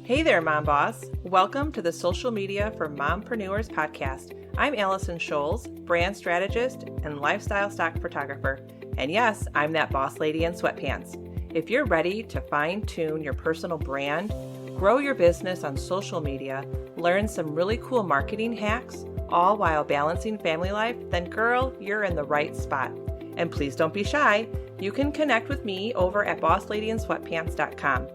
Hey there, Mom Boss. Welcome to the Social Media for Mompreneurs podcast. I'm Allison Scholes, brand strategist and lifestyle stock photographer. And yes, I'm that boss lady in sweatpants. If you're ready to fine-tune your personal brand, grow your business on social media, learn some really cool marketing hacks, all while balancing family life, then girl, you're in the right spot. And please don't be shy. You can connect with me over at bossladyinsweatpants.com.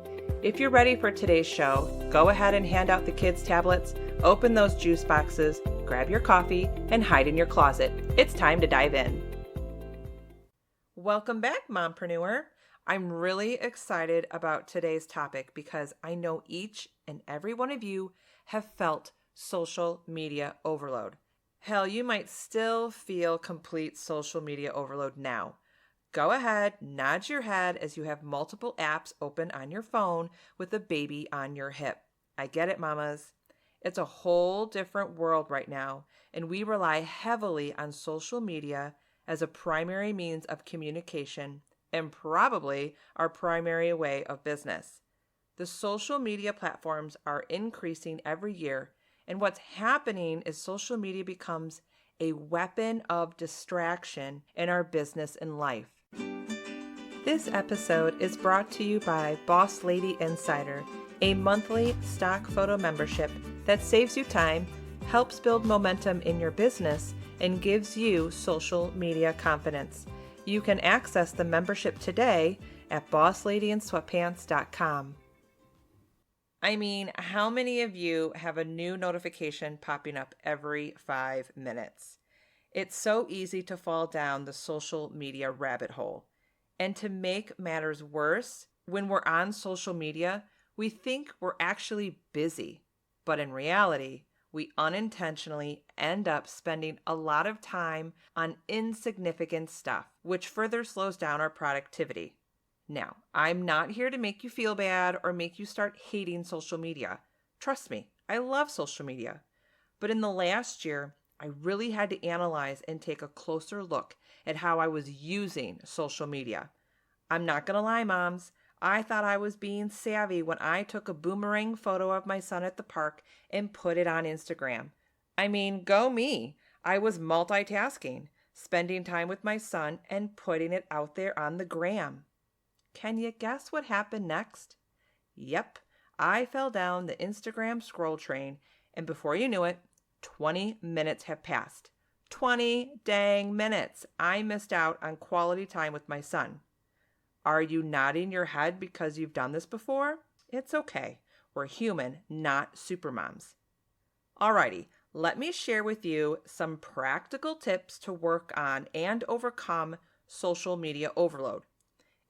If you're ready for today's show, go ahead and hand out the kids' tablets, open those juice boxes, grab your coffee, and hide in your closet. It's time to dive in. Welcome back, Mompreneur. I'm really excited about today's topic because I know each and every one of you have felt social media overload. Hell, you might still feel complete social media overload now. Go ahead, nod your head as you have multiple apps open on your phone with a baby on your hip. I get it, mamas. It's a whole different world right now, and we rely heavily on social media as a primary means of communication and probably our primary way of business. The social media platforms are increasing every year, and what's happening is social media becomes a weapon of distraction in our business and life. This episode is brought to you by Boss Lady Insider, a monthly stock photo membership that saves you time, helps build momentum in your business, and gives you social media confidence. You can access the membership today at bossladyinsweatpants.com. I mean, how many of you have a new notification popping up every 5 minutes? It's so easy to fall down the social media rabbit hole. And to make matters worse, when we're on social media, we think we're actually busy. But in reality, we unintentionally end up spending a lot of time on insignificant stuff, which further slows down our productivity. Now, I'm not here to make you feel bad or make you start hating social media. Trust me, I love social media. But in the last year, I really had to analyze and take a closer look at how I was using social media. I'm not going to lie, moms. I thought I was being savvy when I took a boomerang photo of my son at the park and put it on Instagram. I mean, go me. I was multitasking, spending time with my son and putting it out there on the gram. Can you guess what happened next? Yep, I fell down the Instagram scroll train, and before you knew it, 20 minutes have passed. 20 dang minutes. I missed out on quality time with my son. Are you nodding your head because you've done this before? It's okay. We're human, not supermoms. Alrighty, let me share with you some practical tips to work on and overcome social media overload.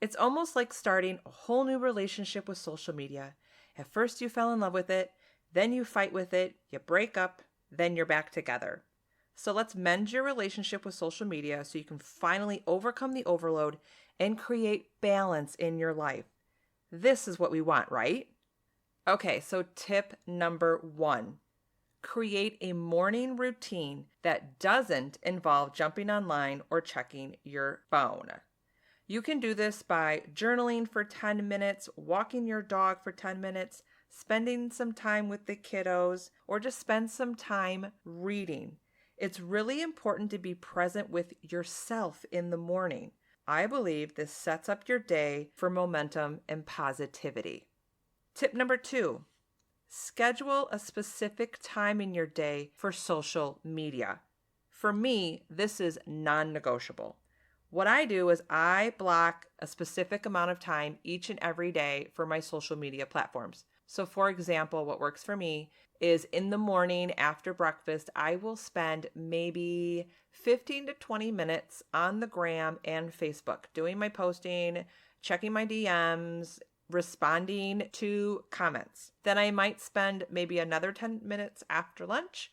It's almost like starting a whole new relationship with social media. At first you fell in love with it, then you fight with it, you break up, then you're back together. So let's mend your relationship with social media so you can finally overcome the overload and create balance in your life. This is what we want, right? Okay, so tip number 1. Create a morning routine that doesn't involve jumping online or checking your phone. You can do this by journaling for 10 minutes, walking your dog for 10 minutes, spending some time with the kiddos, or just spend some time reading. It's really important to be present with yourself in the morning. I believe this sets up your day for momentum and positivity. Tip number 2, schedule a specific time in your day for social media. For me, this is non-negotiable. What I do is I block a specific amount of time each and every day for my social media platforms. So for example, what works for me is in the morning after breakfast, I will spend maybe 15 to 20 minutes on the gram and Facebook, doing my posting, checking my DMs, responding to comments. Then I might spend maybe another 10 minutes after lunch,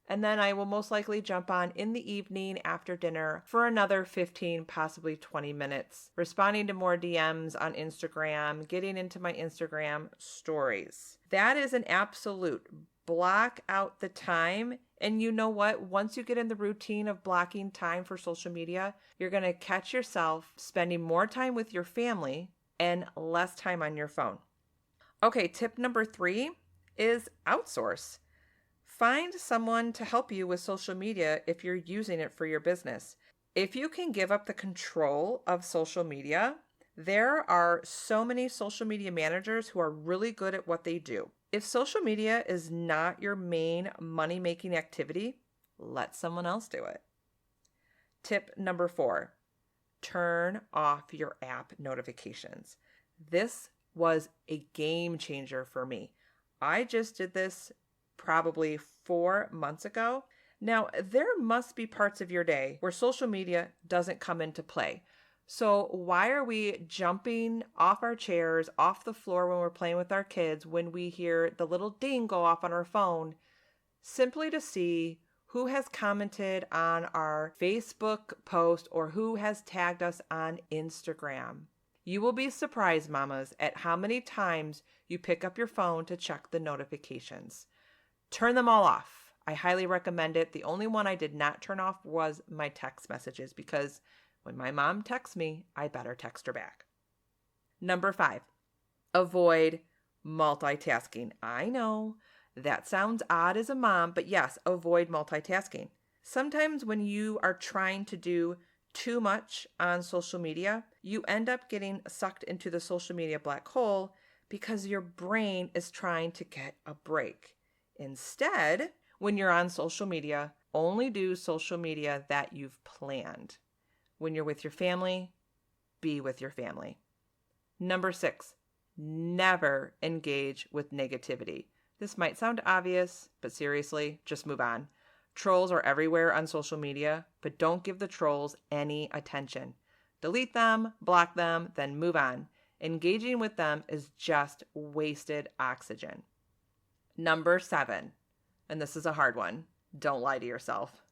and then I will most likely jump on in the evening after dinner for another 15, possibly 20 minutes, responding to more DMs on Instagram, getting into my Instagram stories. That is an absolute. Block out the time. And you know what? Once you get in the routine of blocking time for social media, you're going to catch yourself spending more time with your family and less time on your phone. Okay, tip number 3 is outsource. Find someone to help you with social media if you're using it for your business. If you can give up the control of social media, there are so many social media managers who are really good at what they do. If social media is not your main money-making activity, let someone else do it. Tip number 4, turn off your app notifications. This was a game changer for me. I just did this probably 4 months ago. Now, there must be parts of your day where social media doesn't come into play. So why are we jumping off our chairs, off the floor when we're playing with our kids, when we hear the little ding go off on our phone, simply to see who has commented on our Facebook post or who has tagged us on Instagram? You will be surprised, mamas, at how many times you pick up your phone to check the notifications. Turn them all off. I highly recommend it. The only one I did not turn off was my text messages, because when my mom texts me, I better text her back. Number 5, avoid multitasking. I know that sounds odd as a mom, but yes, avoid multitasking. Sometimes when you are trying to do too much on social media, you end up getting sucked into the social media black hole because your brain is trying to get a break. Instead, when you're on social media, only do social media that you've planned. When you're with your family, be with your family. Number 6, never engage with negativity. This might sound obvious, but seriously, just move on. Trolls are everywhere on social media, but don't give the trolls any attention. Delete them, block them, then move on. Engaging with them is just wasted oxygen. Number 7, and this is a hard one, don't lie to yourself.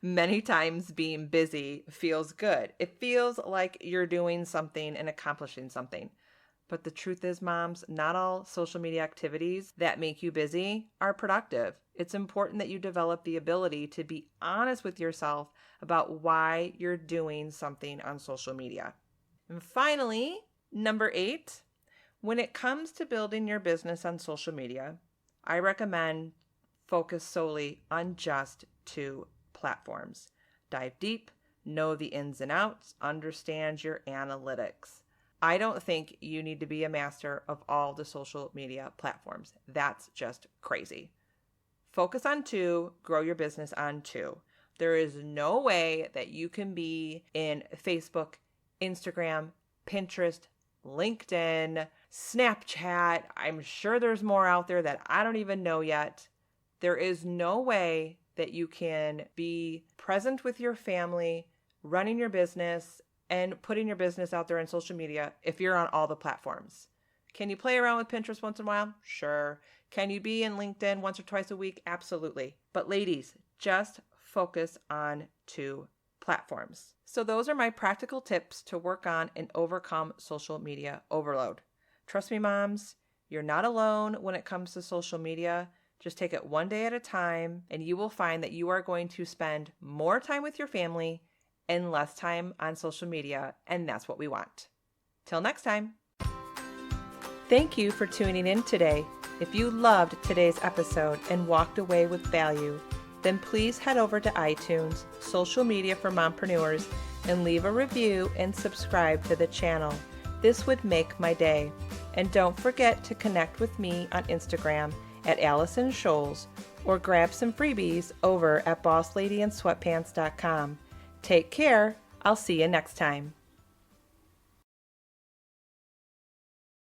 Many times being busy feels good. It feels like you're doing something and accomplishing something. But the truth is, moms, not all social media activities that make you busy are productive. It's important that you develop the ability to be honest with yourself about why you're doing something on social media. And finally, number 8, when it comes to building your business on social media, I recommend focus solely on just 2 platforms. Dive deep, know the ins and outs, understand your analytics. I don't think you need to be a master of all the social media platforms. That's just crazy. Focus on 2, grow your business on 2. There is no way that you can be in Facebook, Instagram, Pinterest, LinkedIn, Snapchat. I'm sure there's more out there that I don't even know yet. There is no way that you can be present with your family, running your business, and putting your business out there on social media if you're on all the platforms. Can you play around with Pinterest once in a while? Sure. Can you be in LinkedIn once or twice a week? Absolutely. But ladies, just focus on 2 platforms. So those are my practical tips to work on and overcome social media overload. Trust me, moms, you're not alone when it comes to social media. Just take it one day at a time, and you will find that you are going to spend more time with your family and less time on social media, and that's what we want. Till next time. Thank you for tuning in today. If you loved today's episode and walked away with value, then please head over to iTunes, Social Media for Mompreneurs, and leave a review and subscribe to the channel. This would make my day. And don't forget to connect with me on Instagram at Allison Scholes, or grab some freebies over at BossLadyInSweatpants.com. Take care. I'll see you next time.